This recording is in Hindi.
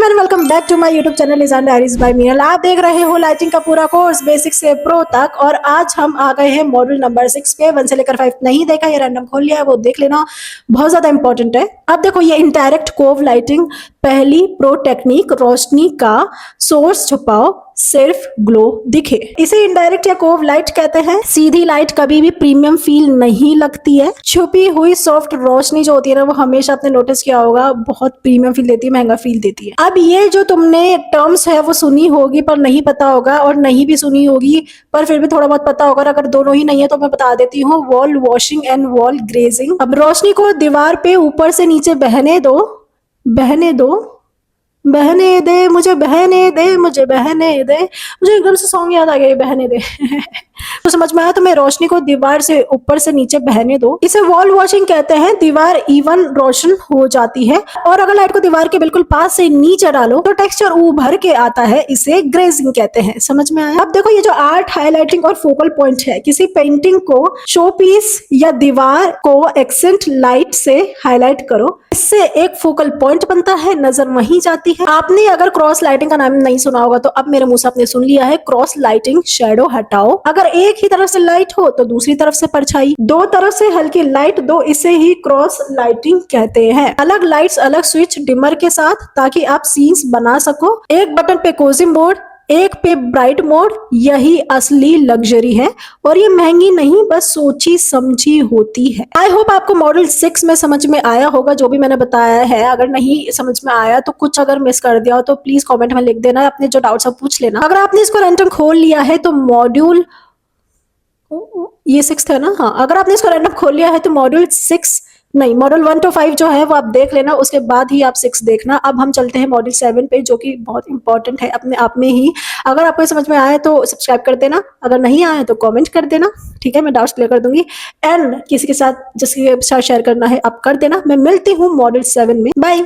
Everyone, welcome back to my YouTube channel लिजान डायरीज बाय मीनल। आप देख रहे हो लाइटिंग का पूरा कोर्स बेसिक से प्रो तक। और आज हम आ गए हैं मॉड्यूल नंबर 6 पे। 1 से लेकर 5 नहीं देखा, ये रैंडम खोल लिया है, वो देख लेना, बहुत ज्यादा इंपॉर्टेंट है। अब देखो, ये इंडायरेक्ट कोव लाइटिंग, पहली प्रो टेक्निक, रोशनी का सोर्स छुपाओ, सिर्फ ग्लो दिखे। इसे इनडायरेक्ट या कोव लाइट कहते हैं। सीधी लाइट कभी भी प्रीमियम फील नहीं लगती है। छुपी हुई सॉफ्ट रोशनी जो होती है ना, वो हमेशा आपने नोटिस किया होगा, बहुत प्रीमियम फील देती है, महंगा फील देती है। अब ये जो तुमने टर्म्स है वो सुनी होगी पर नहीं पता होगा, और नहीं भी सुनी होगी पर फिर भी थोड़ा बहुत पता होगा। अगर दोनों ही नहीं है तो मैं बता देती हूँ, wall washing and wall grazing. अब रोशनी को दीवार पे ऊपर से नीचे बहने दो, बहने दो, बहने दे मुझे, बहने दे मुझे, बहने दे मुझे। एकदम से सॉन्ग याद आ गया, बहने दे। तो समझ में आया तुम्हें? रोशनी को दीवार से ऊपर से नीचे बहने दो। इसे वॉल वॉशिंग कहते हैं। दीवार इवन रोशन हो जाती है। और अगर लाइट को दीवार के बिल्कुल पास से नीचे डालो तो टेक्सचर उभर के आता है। इसे ग्रेजिंग कहते हैं। समझ में आया? अब देखो, ये जो आर्ट हाईलाइटिंग और फोकल पॉइंट है, किसी पेंटिंग को, शो पीस या दीवार को एक्सेंट लाइट से हाईलाइट करो, इससे एक फोकल पॉइंट बनता है, नजर वहीं जाती है। आपने अगर क्रॉस लाइटिंग का नाम नहीं सुना होगा तो अब मेरे मुंह से आपने सुन लिया है। क्रॉस लाइटिंग, शैडो हटाओ। अगर एक ही तरफ से लाइट हो तो दूसरी तरफ से परछाई, दो तरफ से हल्की लाइट दो, इसे ही क्रॉस लाइटिंग कहते हैं। अलग लाइट्स, अलग स्विच, डिमर के साथ, ताकि आप सीन्स बना सको। एक बटन पे कोजी मोड, एक पे ब्राइट मोड, यही असली लग्जरी है। और ये महंगी नहीं, बस सोची समझी होती है। आई होप आपको मॉडल 6 में समझ में आया होगा जो भी मैंने बताया है। अगर नहीं समझ में आया तो, कुछ अगर मिस कर दिया हो तो प्लीज कमेंट में लिख देना, अपने जो डाउट्स आप पूछ लेना। अगर आपने इसको रैंडम खोल लिया है तो मॉड्यूल, ये 6 है ना? हाँ, अगर आपने इसको रैंडम खोल लिया है तो मॉड्यूल 6 नहीं, मॉडल 1 to 5 जो है वो आप देख लेना, उसके बाद ही आप 6 देखना। अब हम चलते हैं मॉडल 7 पे, जो कि बहुत इंपॉर्टेंट है अपने आप में ही। अगर आपको समझ में आया तो सब्सक्राइब कर देना, अगर नहीं आया तो कमेंट कर देना, ठीक है? मैं डाउट्स क्लियर कर दूंगी। एंड किसी के साथ, जिसके साथ शेयर करना है आप कर देना। मैं मिलती हूँ मॉडल 7 में। बाय।